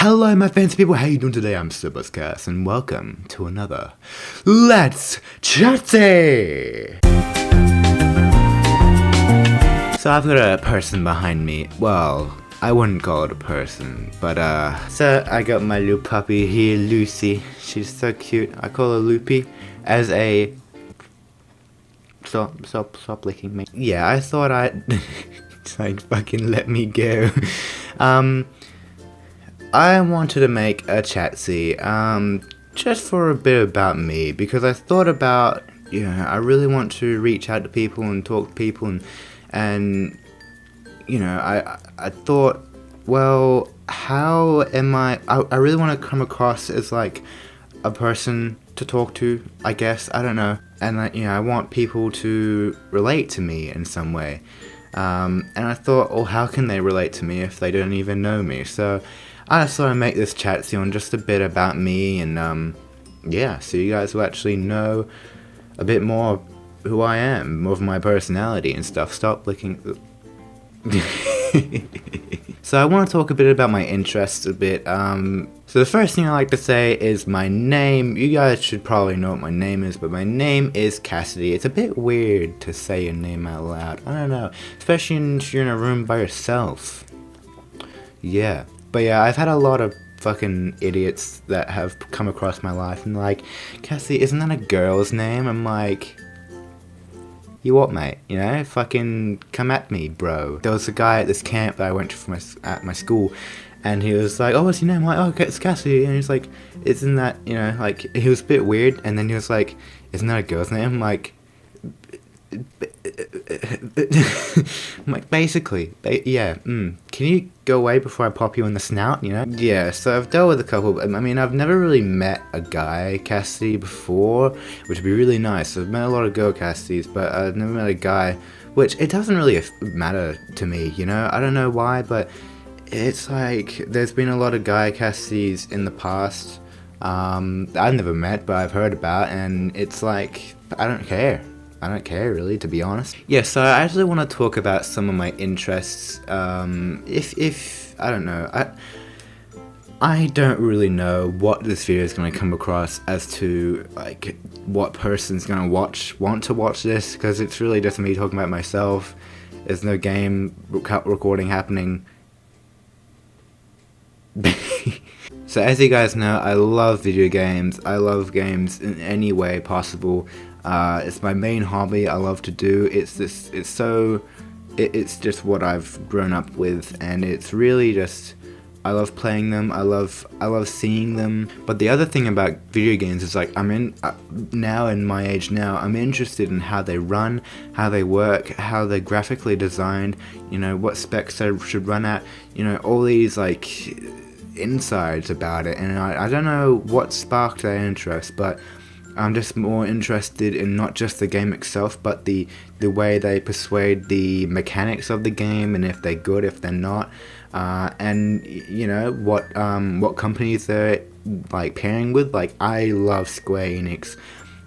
Hello my fancy people, how you doing today? I'm Subuscast and welcome to another Let's CHATZEE! So I've got a person behind me. Well, I wouldn't call it a person, but so I got my little puppy here, Lucy. She's so cute. I call her Loopy as a... Stop licking me. Yeah, I thought I'd... like, fucking let me go. I wanted to make a CHATZEE, just for a bit about me, because I thought about, you know, I really want to reach out to people and talk to people, and you know, I thought, well, how am I really want to come across as, like, a person to talk to, I guess, I don't know, and, you know, I want people to relate to me in some way, and I thought, well, how can they relate to me if they don't even know me, so I just thought I'd make this CHATZEE on just a bit about me, and yeah, so you guys will actually know a bit more of who I am, more of my personality and stuff. Stop licking. So I want to talk a bit about my interests a bit. So the first thing I like to say is my name. You guys should probably know what my name is, but my name is Cassidy. It's a bit weird to say your name out loud. I don't know, especially if you're in a room by yourself. Yeah. But yeah, I've had a lot of fucking idiots that have come across my life and like, Cassie, isn't that a girl's name? I'm like, you what, mate? You know, fucking come at me, bro. There was a guy at this camp that I went to at my school, and he was like, oh, what's your name? I'm like, oh, it's Cassie. And he's like, isn't that, you know, like, he was a bit weird, and then he was like, isn't that a girl's name? I'm like, I'm like, basically, yeah, can you go away before I pop you in the snout, you know? Yeah, so I've dealt with a couple, I mean, I've never really met a guy Cassidy before, which would be really nice. I've met a lot of girl Cassidys, but I've never met a guy, which it doesn't really matter to me, you know? I don't know why, but it's like, there's been a lot of guy Cassidys in the past, I've never met, but I've heard about, and it's like, I don't care. I don't care, really, to be honest. Yeah, so I actually want to talk about some of my interests. If I don't know, I don't really know what this video is going to come across as to, like, what person's going to want to watch this, because it's really just me talking about myself. There's no game recording happening. So as you guys know, I love video games. I love games in any way possible. It's my main hobby. I love to do. It's just what I've grown up with, and it's really just, I love playing them. I love seeing them. But the other thing about video games is, like, now in my age now, I'm interested in how they run, how they work, how they're graphically designed, you know, what specs I should run at, you know, all these, like, insides about it, and I don't know what sparked that interest, but I'm just more interested in not just the game itself, but the way they persuade the mechanics of the game, and if they're good, if they're not, and you know what companies they're, like, pairing with. Like, I love Square Enix.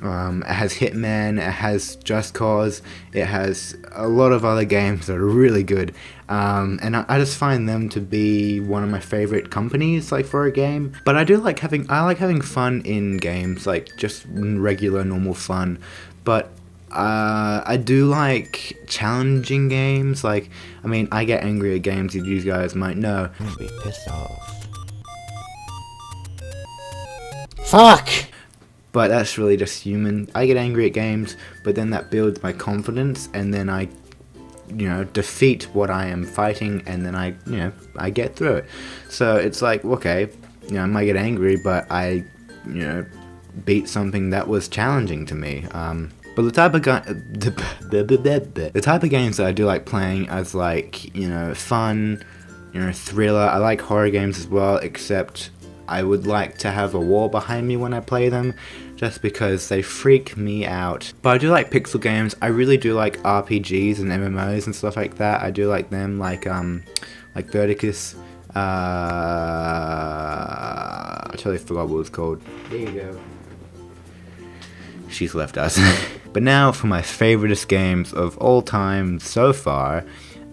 It has Hitman, it has Just Cause, it has a lot of other games that are really good, and I just find them to be one of my favorite companies, like, for a game. But I like having fun in games, like, just regular normal fun, but I do like challenging games. Like, I mean, I get angry at games, as you guys might know. I'm gonna be pissed off. Fuck! But that's really just human. I get angry at games, but then that builds my confidence, and then I, you know, defeat what I am fighting, and then I get through it. So it's like, okay, you know, I might get angry, but I, you know, beat something that was challenging to me. But the type of games that I do like playing as, like, you know, fun, you know, thriller. I like horror games as well, except I would like to have a wall behind me when I play them, just because they freak me out. But I do like pixel games. I really do like RPGs and MMOs and stuff like that. I do like them, like Verticus. I totally forgot what it was called. There you go. She's left us. But now for my favoriteest games of all time so far.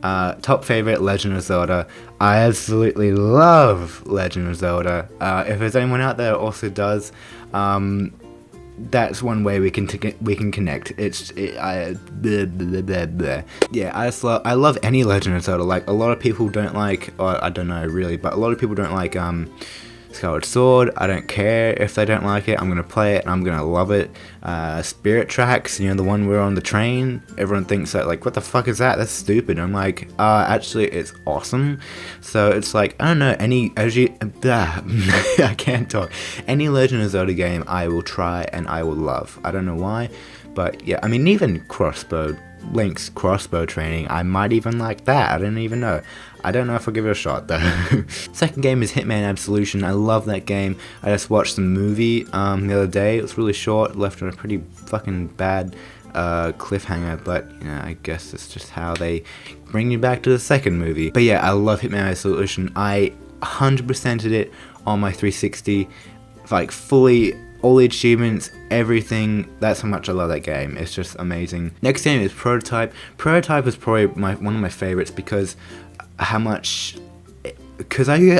Top favorite, Legend of Zelda. I absolutely love Legend of Zelda. If there's anyone out there that also does, that's one way we can connect. Blah, blah, blah, blah. Yeah, I love any Legend of Zelda. Like, a lot of people don't like, or I don't know really, but a lot of people don't like Skyward Sword. I don't care if they don't like it. I'm gonna play it and I'm gonna love it. Spirit Tracks, you know, the one where we're on the train. Everyone thinks that, like, what the fuck is that? That's stupid. I'm like, actually, it's awesome. So it's like, I don't know, I can't talk. Any Legend of Zelda game I will try and I will love. I don't know why, but yeah, I mean, even Link's crossbow training, I might even like that. I don't even know. I don't know if I'll give it a shot though. Second game is Hitman Absolution. I love that game. I just watched the movie the other day. It was really short, left on a pretty fucking bad cliffhanger, but you know, I guess it's just how they bring you back to the second movie. But yeah, I love Hitman Absolution. I 100%ed it on my 360, like fully. All the achievements, everything, that's how much I love that game. It's just amazing. Next game is Prototype. Prototype is probably one of my favorites because I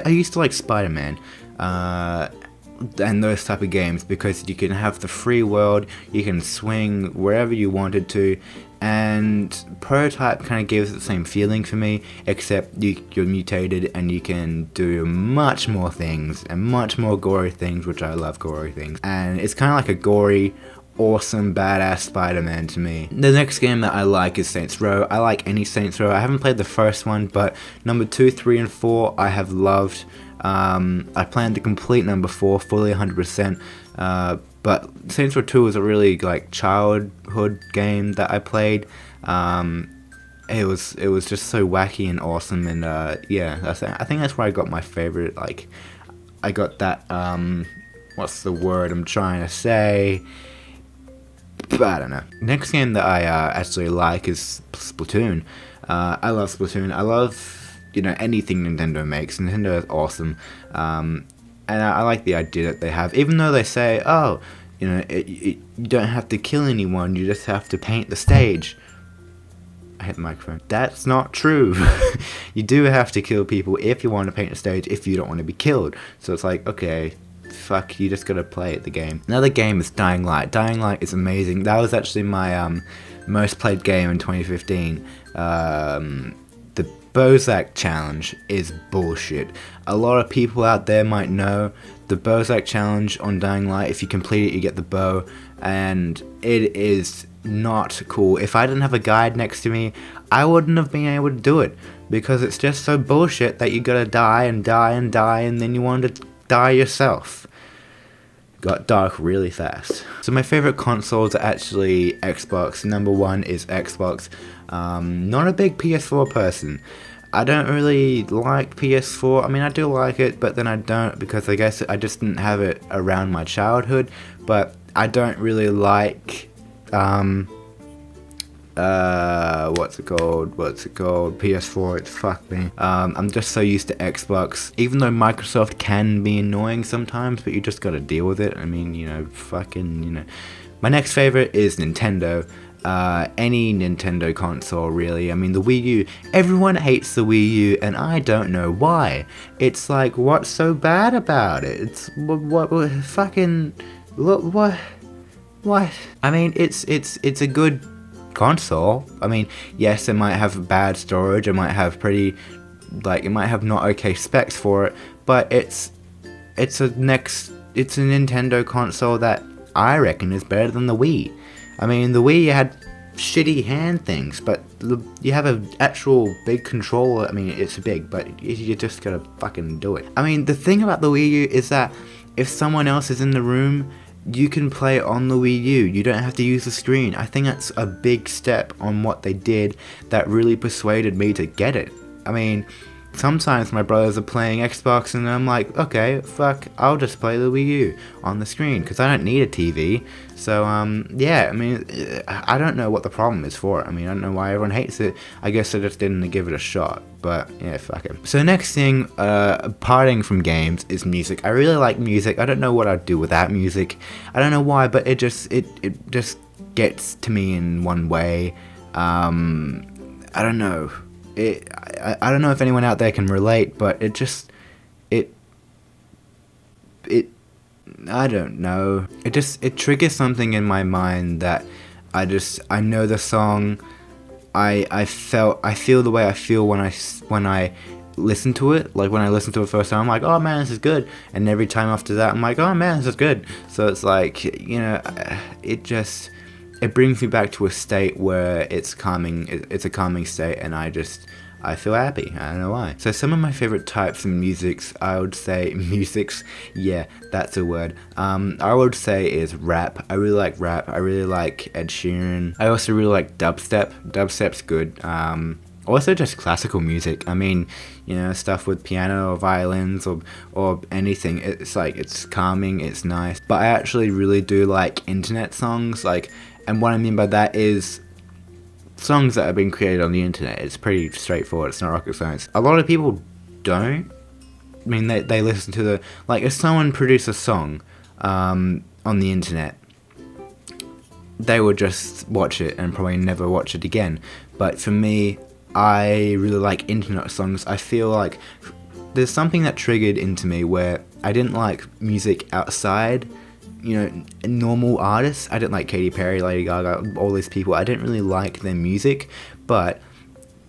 used to like Spider-Man and those type of games because you can have the free world, you can swing wherever you wanted to, and Prototype kind of gives the same feeling for me, except you're mutated and you can do much more things and much more gory things, which I love gory things. And it's kind of like a gory, awesome, badass Spider-Man to me. The next game that I like is Saints Row. I like any Saints Row. I haven't played the first one, but number 2, 3, and 4 I have loved. I plan to complete number 4 fully 100%. But Saints Row 2 was a really like childhood game that I played. It was just so wacky and awesome, and yeah, I think that's where I got my favorite. Like, I got that what's the word I'm trying to say? But I don't know. Next game that I actually like is Splatoon. I love Splatoon. I love, you know, anything Nintendo makes. Nintendo is awesome. And I like the idea that they have, even though they say, oh, you know, you don't have to kill anyone, you just have to paint the stage. I hit the microphone. That's not true. You do have to kill people if you want to paint the stage, if you don't want to be killed. So it's like, okay, fuck, you just gotta play the game. Another game is Dying Light. Dying Light is amazing. That was actually my most played game in 2015. The Bozak challenge is bullshit. A lot of people out there might know the Bozak challenge on Dying Light. If you complete it, you get the bow, and it is not cool. If I didn't have a guide next to me, I wouldn't have been able to do it, because it's just so bullshit that you gotta die and die and die, and then you want to die yourself. Got dark really fast. So my favorite consoles are actually Xbox. Number 1 is Xbox. Not a big PS4 person. I don't really like PS4. I mean, I do like it, but then I don't, because I guess I just didn't have it around my childhood. But I don't really like what's it called? PS4, it's fuck me. I'm just so used to Xbox, even though Microsoft can be annoying sometimes, but you just gotta deal with it. I mean, you know, fucking, you know. My next favorite is Nintendo. Any Nintendo console, really. I mean, the Wii U, everyone hates the Wii U, and I don't know why. It's like, what's so bad about it? It's, what fucking, what? I mean, it's a good console. I mean, yes, it might have bad storage, it might have it might have not okay specs for it, but it's a Nintendo console that I reckon is better than the Wii. I mean, the Wii had shitty hand things, but you have an actual big controller. I mean, it's big, but you just gotta fucking do it. I mean, the thing about the Wii U is that if someone else is in the room, you can play on the Wii U. You don't have to use the screen. I think that's a big step on what they did that really persuaded me to get it. I mean, sometimes my brothers are playing Xbox and I'm like, okay, fuck, I'll just play the Wii U on the screen because I don't need a TV. So, yeah, I mean, I don't know what the problem is for it. I mean, I don't know why everyone hates it. I guess I just didn't give it a shot. But, yeah, fuck it. So next thing, parting from games is music. I really like music. I don't know what I'd do without music. I don't know why, but it just gets to me in one way. I don't know. I don't know if anyone out there can relate, but it just, it, it, I don't know. It triggers something in my mind that I know the song. I feel the way I feel when I listen to it. Like when I listen to it first time, I'm like, oh man, this is good. And every time after that, I'm like, oh man, this is good. So it's like, it brings me back to a state where it's calming. It's a calming state, and I feel happy. I don't know why. So some of my favorite types of musics, I would say yeah, that's a word. I would say is rap. I really like rap. I really like Ed Sheeran. I also really like dubstep. Dubstep's good. Also just classical music. I mean, stuff with piano or violins or anything. It's like, it's calming, it's nice. But I actually really do like internet songs. And what I mean by that is songs that have been created on the internet. It's pretty straightforward. It's not rocket science. A lot of people don't. I mean, they listen to if someone produced a song on the internet, they would just watch it and probably never watch it again. But for me, I really like internet songs. I feel like there's something that triggered into me where I didn't like music outside, normal artists. I didn't like Katy Perry, Lady Gaga, all these people. I didn't really like their music, but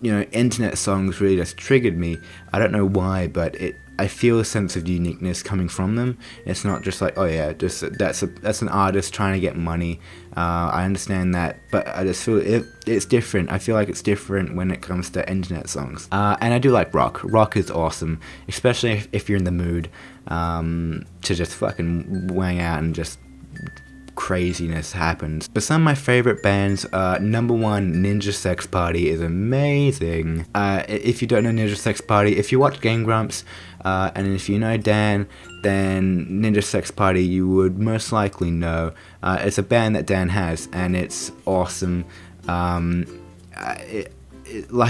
internet songs really just triggered me. I don't know why, but I feel a sense of uniqueness coming from them. It's not just like, oh yeah, just that's an artist trying to get money. I understand that, but I just feel it's different. I feel like it's different when it comes to internet songs. And I do like rock. Rock is awesome, especially if you're in the mood to just fucking wang out and just craziness happens. But some of my favorite bands, number one, Ninja Sex Party is amazing. If you don't know Ninja Sex Party, if you watch Game Grumps, and if you know Dan, then Ninja Sex Party you would most likely know. It's a band that Dan has, and it's awesome. Like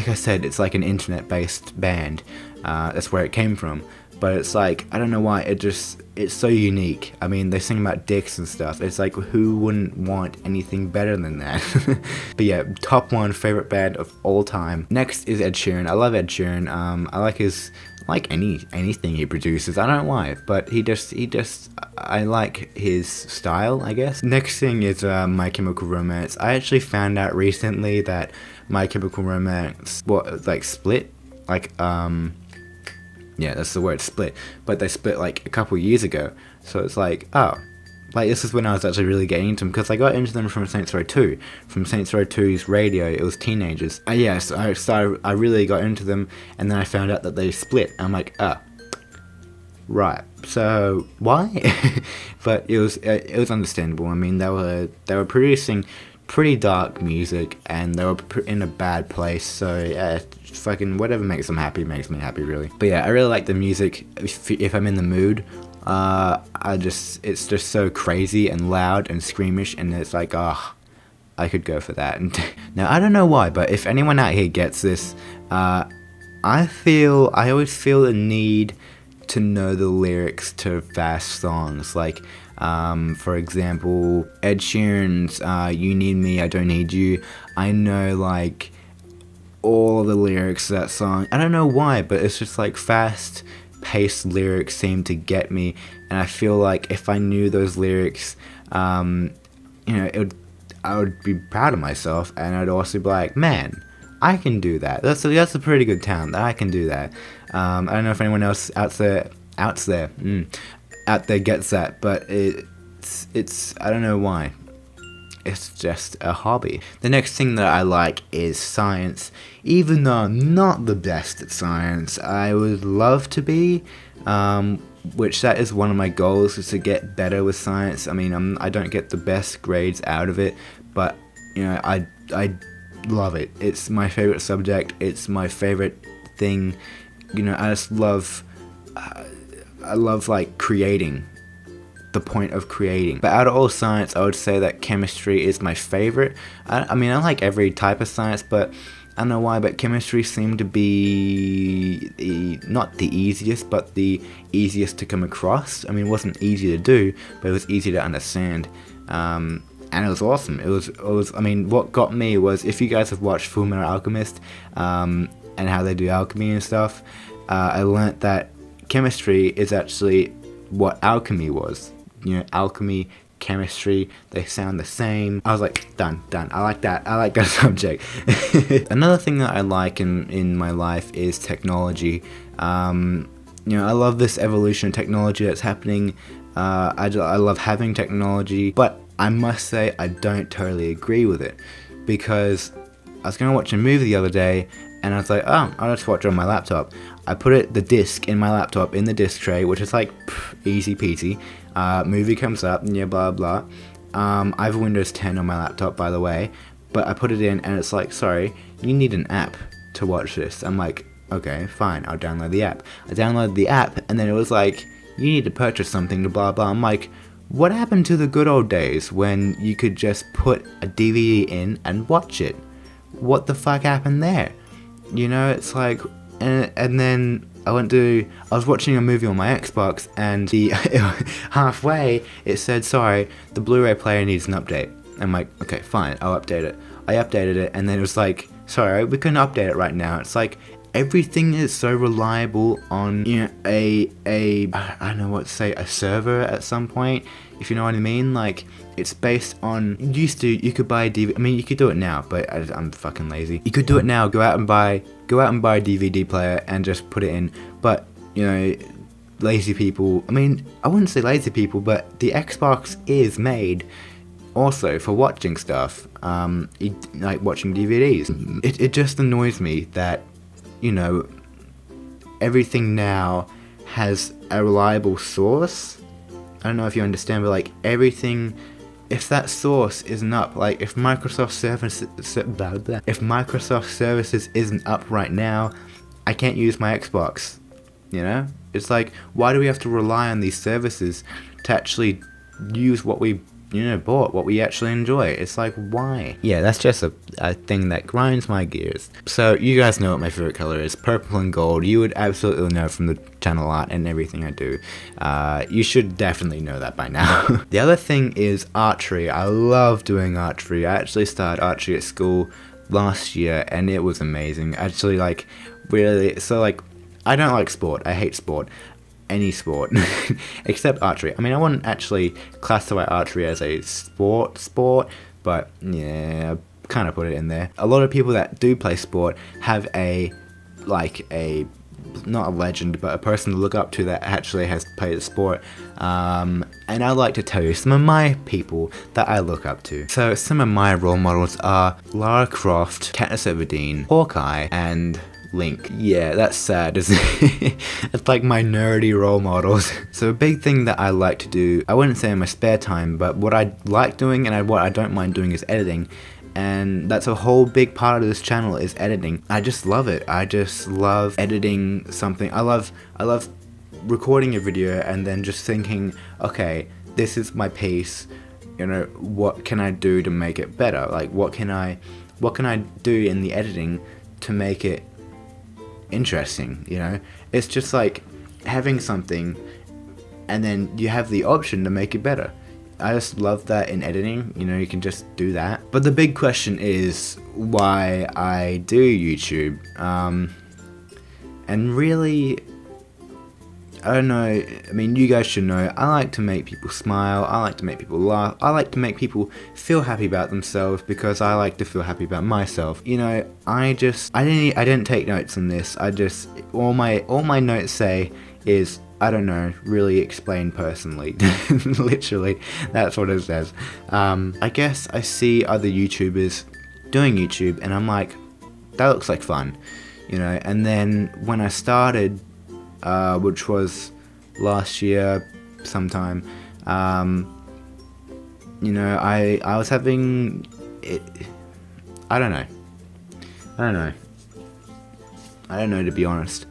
I said, it's like an internet-based band. That's where it came from. But it's like, I don't know why, it's so unique. I mean, they sing about dicks and stuff. It's like, who wouldn't want anything better than that? But yeah, top one favorite band of all time. Next is Ed Sheeran. I love Ed Sheeran. I like anything he produces. I don't know why, but I like his style, I guess. Next thing is My Chemical Romance. I actually found out recently that My Chemical Romance, split? Yeah, that's the word, split. But they split a couple years ago. So it's like, oh. This is when I was actually really getting into them, because I got into them from Saints Row 2. From Saints Row 2's radio, it was teenagers. So I really got into them, and then I found out that they split. I'm like, right. So why? But it was understandable. I mean, they were producing pretty dark music, and they were in a bad place. So yeah, fucking whatever makes them happy makes me happy, really. But yeah, I really like the music. If I'm in the mood. It's just so crazy and loud and squeamish, and it's like, I could go for that. And now, I don't know why, but if anyone out here gets this, I always feel the need to know the lyrics to fast songs. For example, Ed Sheeran's You Need Me, I Don't Need You. I know, all the lyrics to that song. I don't know why, but it's just fast paced lyrics seem to get me, and I feel like if I knew those lyrics, I would be proud of myself, and I'd also be like, man, I can do that. That's a pretty good talent. I can do that. I don't know if anyone else out there gets that, but it's I don't know why. It's just a hobby. The next thing that I like is science. Even though I'm not the best at science, I would love to be, which that is one of my goals, is to get better with science. I mean, I don't get the best grades out of it, but, I love it. It's my favorite subject. It's my favorite thing. I just love, creating. The point of creating. But out of all science, I would say that chemistry is my favorite. I mean, I like every type of science, but I don't know why, but chemistry seemed to be not the easiest, but the easiest to come across. I mean, it wasn't easy to do, but it was easy to understand. And it was awesome. It was. I mean, what got me was, if you guys have watched Fullmetal Alchemist, and how they do alchemy and stuff, I learnt that chemistry is actually what alchemy was. You know, alchemy, chemistry, they sound the same. I was like, done. I like that subject. Another thing that I like in my life is technology. You know, I love this evolution of technology that's happening. I love having technology, but I must say I don't totally agree with it, because I was going to watch a movie the other day, and I was like, oh, I'll just watch it on my laptop. I put the disc in my laptop in the disc tray, which is like easy peasy. Movie comes up, and yeah, blah blah. I have Windows 10 on my laptop, by the way, but I put it in, and it's like, sorry, you need an app to watch this. I'm like, okay, fine, I'll download the app. I downloaded the app, and then it was like, you need to purchase something to blah blah. I'm like, what happened to the good old days when you could just put a DVD in and watch it? What the fuck happened there? You know, it's like, and then I was watching a movie on my Xbox, and halfway it said, sorry, the Blu-ray player needs an update. I'm like, okay, fine, I'll update it. I updated it, and then it was like, sorry, we couldn't update it right now. It's like, everything is so reliable on, you know, I don't know what to say, a server at some point, if you know what I mean. Like, it's based on, you could buy a DVD, I mean, you could do it now, but I'm fucking lazy. You could do it now, go out and buy a DVD player and just put it in, but, you know, lazy people, I mean, I wouldn't say lazy people, but the Xbox is made also for watching stuff, like watching DVDs. It just annoys me that, you know, everything now has a reliable source. I don't know if you understand, but like everything, if that source isn't up, like if Microsoft Services isn't up right now, I can't use my Xbox. You know, it's like, why do we have to rely on these services to actually use what we, you know, bought, what we actually enjoy? It's like, why? Yeah, that's just a thing that grinds my gears. So you guys know what my favorite color is, purple and gold. You would absolutely know from the channel art and everything I do. You should definitely know that by now. The other thing is archery. I love doing archery. I actually started archery at school last year, and it was amazing. Actually, like, really, so like, I don't like sport. I hate sport. Any sport except archery. I mean, I wouldn't actually classify archery as a sport, but yeah, kind of put it in there. A lot of people that do play sport have not a legend, but a person to look up to that actually has played the sport. And I'd like to tell you some of my people that I look up to. So some of my role models are Lara Croft, Katniss Everdeen, Hawkeye, and Link. Yeah, that's sad, isn't it? It's like my nerdy role models. So a big thing that I like to do, I wouldn't say in my spare time, but what I like doing and what I don't mind doing is editing. And that's a whole big part of this channel, is editing. I just love it. I just love editing something. I love recording a video and then just thinking, okay, this is my piece, you know, what can I do to make it better? Like, what can I do in the editing to make it interesting, you know? It's just like having something and then you have the option to make it better. I just love that in editing, you know, you can just do that. But the big question is why I do YouTube. And really, I don't know, I mean, you guys should know, I like to make people smile, I like to make people laugh, I like to make people feel happy about themselves because I like to feel happy about myself. You know, I didn't take notes on this. All my notes say is, I don't know, really explain personally. Literally, that's what it says. I guess I see other YouTubers doing YouTube and I'm like, that looks like fun, you know. And then when I started, which was last year sometime, you know, I was having it, I don't know, to be honest.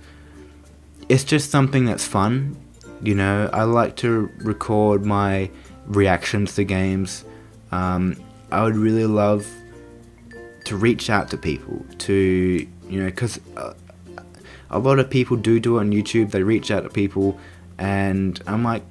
It's just something that's fun, you know. I like to record my reactions to games. I would really love to reach out to people, to, you know, because a lot of people do it on YouTube. They reach out to people, and I'm like,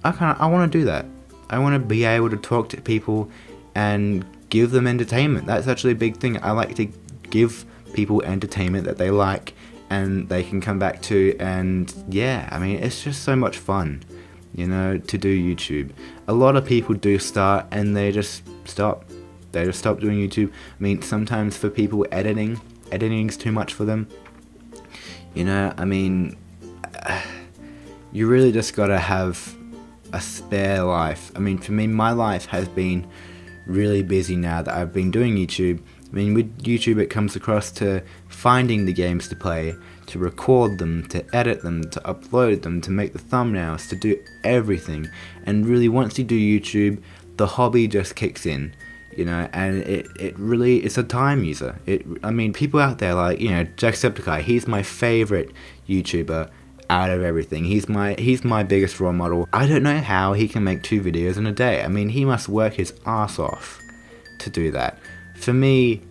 I want to do that. I want to be able to talk to people and give them entertainment. That's actually a big thing. I like to give people entertainment that they like and they can come back to. And yeah, I mean, it's just so much fun, you know, to do YouTube. A lot of people do start and they just stop doing YouTube. I mean, sometimes for people editing's too much for them, you know. I mean, you really just gotta have a spare life. I mean, for me, my life has been really busy now that I've been doing YouTube. I mean, with YouTube it comes across to finding the games to play, to record them, to edit them, to upload them, to make the thumbnails, to do everything. And really, once you do YouTube, the hobby just kicks in, you know, and it really, it's a time user. I mean, people out there like, you know, Jacksepticeye, he's my favorite YouTuber out of everything. He's my biggest role model. I don't know how he can make 2 videos in a day. I mean, he must work his ass off to do that. For me,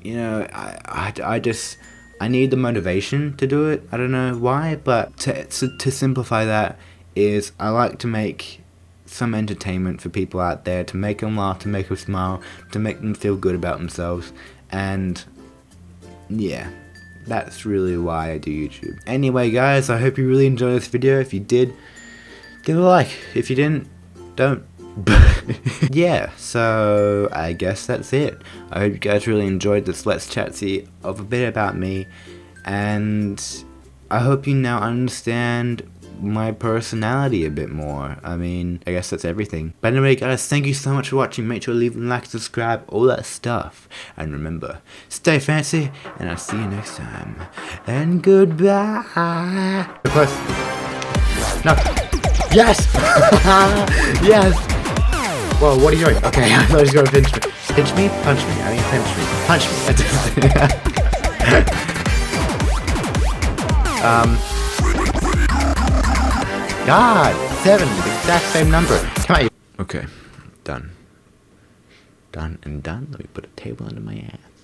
you know, I need the motivation to do it. I don't know why, but to simplify that is, I like to make some entertainment for people out there, to make them laugh, to make them smile, to make them feel good about themselves. And yeah, that's really why I do YouTube. Anyway guys, I hope you really enjoyed this video. If you did, give it a like. If you didn't, don't. Yeah, so I guess that's it. I hope you guys really enjoyed this Let's CHATZEE of a bit about me, and I hope you now understand my personality a bit more. I mean, I guess that's everything. But anyway guys, thank you so much for watching. Make sure to leave a like, subscribe, all that stuff. And remember, stay fancy, and I'll see you next time. And goodbye. Close. No. Yes! Yes! Whoa, what are you doing? Okay, I thought he was going to pinch me. Pinch me? Punch me. I mean, pinch me. Punch me. God, 7, the exact same number. Come on. Okay, done. Done and done. Let me put a table under my ass.